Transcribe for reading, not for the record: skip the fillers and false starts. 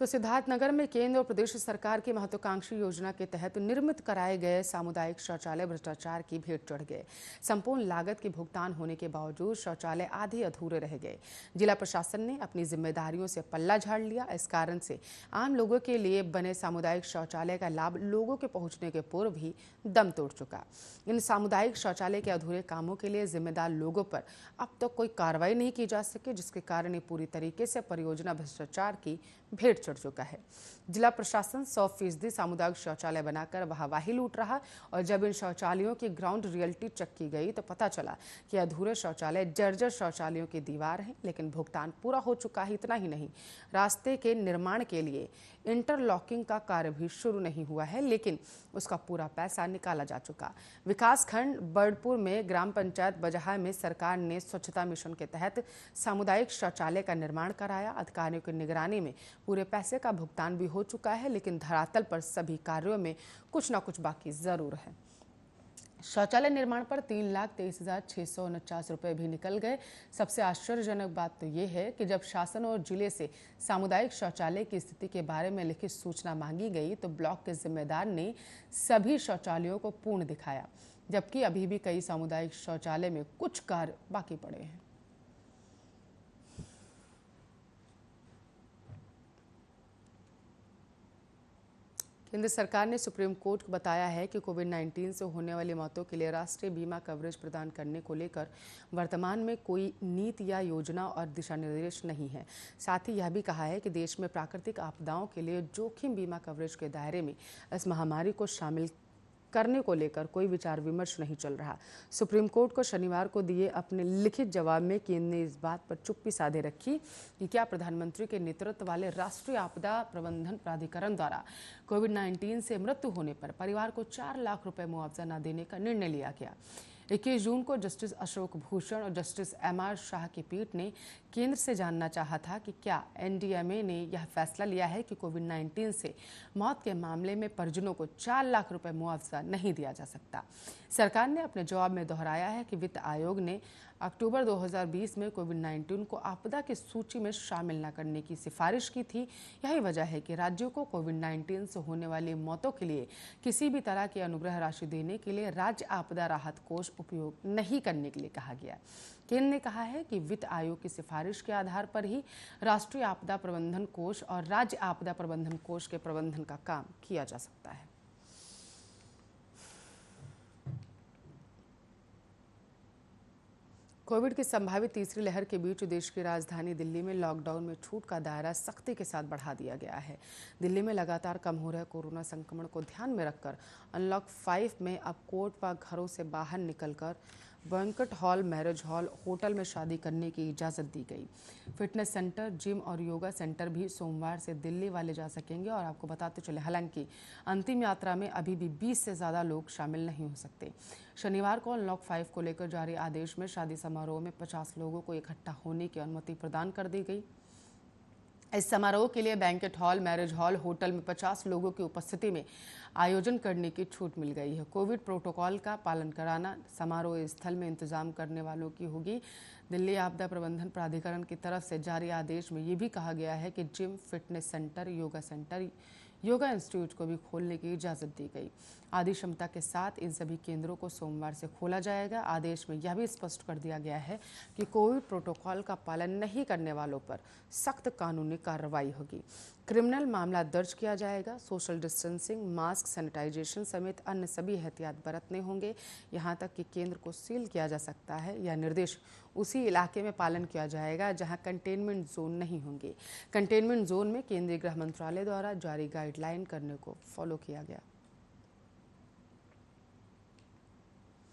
तो सिद्धार्थनगर में केंद्र और प्रदेश सरकार की महत्वाकांक्षी योजना के तहत निर्मित कराए गए सामुदायिक शौचालय भ्रष्टाचार की भेंट चढ़ गए। संपूर्ण लागत के भुगतान होने के बावजूद शौचालय आधे अधूरे रह गए। जिला प्रशासन ने अपनी जिम्मेदारियों से पल्ला झाड़ लिया। इस कारण से आम लोगों के लिए बने सामुदायिक शौचालय का लाभ लोगों के पहुंचने के पूर्व ही दम तोड़ चुका। इन सामुदायिक शौचालय के अधूरे कामों के लिए जिम्मेदार लोगों पर अब तक कोई कार्रवाई नहीं की जा सकी, जिसके कारण ये पूरी तरीके से परियोजना भ्रष्टाचार की भेंट चढ़ चुका है। जिला प्रशासन 100% सामुदायिक शौचालय बनाकर वाहवाही लूट रहा और जब इन शौचालयों की ग्राउंड रियलिटी चेक की गई तो पता चला कि अधूरे शौचालय जर्जर शौचालयों की दीवार है, लेकिन भुगतान पूरा हो चुका है। इतना ही नहीं, रास्ते के निर्माण के लिए इंटरलॉकिंग का कार्य भी शुरू नहीं हुआ है, लेकिन उसका पूरा पैसा निकाला जा चुका। विकास खंड बर्डपुर में ग्राम पंचायत बजहा में सरकार ने स्वच्छता मिशन के तहत सामुदायिक शौचालय का निर्माण कराया। अधिकारियों की निगरानी में पूरे पैसे का भुगतान भी हो चुका है, लेकिन धरातल पर सभी कार्यों में कुछ न कुछ बाकी जरूर है। शौचालय निर्माण पर 3,23,649 रुपये भी निकल गए। सबसे आश्चर्यजनक बात तो ये है कि जब शासन और जिले से सामुदायिक शौचालय की स्थिति के बारे में लिखित सूचना मांगी गई तो ब्लॉक के जिम्मेदार ने सभी शौचालयों को पूर्ण दिखाया, जबकि अभी भी कई सामुदायिक शौचालय में कुछ कार्य बाकी पड़े हैं। केंद्र सरकार ने सुप्रीम कोर्ट को बताया है कि कोविड-19 से होने वाली मौतों के लिए राष्ट्रीय बीमा कवरेज प्रदान करने को लेकर वर्तमान में कोई नीति या योजना और दिशा निर्देश नहीं है। साथ ही यह भी कहा है कि देश में प्राकृतिक आपदाओं के लिए जोखिम बीमा कवरेज के दायरे में इस महामारी को शामिल करने को लेकर कोई विचार विमर्श नहीं चल रहा। सुप्रीम कोर्ट को शनिवार को दिए अपने लिखित जवाब में केंद्र ने इस बात पर चुप्पी साधे रखी कि क्या प्रधानमंत्री के नेतृत्व वाले राष्ट्रीय आपदा प्रबंधन प्राधिकरण द्वारा कोविड-19 से मृत्यु होने पर परिवार को 4 लाख रुपए मुआवजा न देने का निर्णय लिया गया। 21 जून को जस्टिस अशोक भूषण और जस्टिस MR शाह की पीठ ने केंद्र से जानना चाहा था कि क्या NDMA ने यह फैसला लिया है कि कोविड-19 से मौत के मामले में परिजनों को 4 लाख रुपए मुआवजा नहीं दिया जा सकता। सरकार ने अपने जवाब में दोहराया है कि वित्त आयोग ने अक्टूबर 2020 में कोविड-19 को आपदा की सूची में शामिल न करने की सिफारिश की थी। यही वजह है कि राज्यों को कोविड-19 से होने वाली मौतों के लिए किसी भी तरह की अनुग्रह राशि देने के लिए राज्य आपदा राहत कोष उपयोग नहीं करने के लिए कहा गया। केंद्र ने कहा है कि वित्त आयोग की सिफारिश के आधार पर ही राष्ट्रीय आपदा प्रबंधन कोष और राज्य आपदा प्रबंधन कोष के प्रबंधन का काम किया जा सकता है। कोविड की संभावित तीसरी लहर के बीच देश की राजधानी दिल्ली में लॉकडाउन में छूट का दायरा सख्ती के साथ बढ़ा दिया गया है। दिल्ली में लगातार कम हो रहे कोरोना संक्रमण को ध्यान में रखकर अनलॉक 5 में अब कोर्ट व घरों से बाहर निकलकर banquet hall, marriage hall, hotel में शादी करने की इजाज़त दी गई। फिटनेस सेंटर, जिम और योगा सेंटर भी सोमवार से दिल्ली वाले जा सकेंगे। और आपको बताते चले, हालांकि अंतिम यात्रा में अभी भी 20 से ज़्यादा लोग शामिल नहीं हो सकते। शनिवार को अनलॉक 5 को लेकर जारी आदेश में शादी समारोह में 50 लोगों को इकट्ठा होने की अनुमति प्रदान कर दी गई। इस समारोह के लिए banquet hall, marriage hall, hotel में 50 लोगों की उपस्थिति में आयोजन करने की छूट मिल गई है। कोविड प्रोटोकॉल का पालन कराना समारोह स्थल में इंतजाम करने वालों की होगी। दिल्ली आपदा प्रबंधन प्राधिकरण की तरफ से जारी आदेश में ये भी कहा गया है कि gym, fitness centre, yoga institute को भी खोलने की इजाज़त दी गई। आधी क्षमता के साथ इन सभी केंद्रों को सोमवार से खोला जाएगा। आदेश में यह भी स्पष्ट कर दिया गया है कि कोविड प्रोटोकॉल का पालन नहीं करने वालों पर सख्त कानूनी कार्रवाई होगी। क्रिमिनल मामला दर्ज किया जाएगा। सोशल डिस्टेंसिंग, मास्क, सैनिटाइजेशन समेत अन्य सभी एहतियात बरतने होंगे। यहाँ तक कि केंद्र को सील किया जा सकता है। यह निर्देश उसी इलाके में पालन किया जाएगा जहाँ कंटेनमेंट जोन नहीं होंगे। कंटेनमेंट जोन में केंद्रीय गृह मंत्रालय द्वारा जारी गाइडलाइन करने को फॉलो किया गया।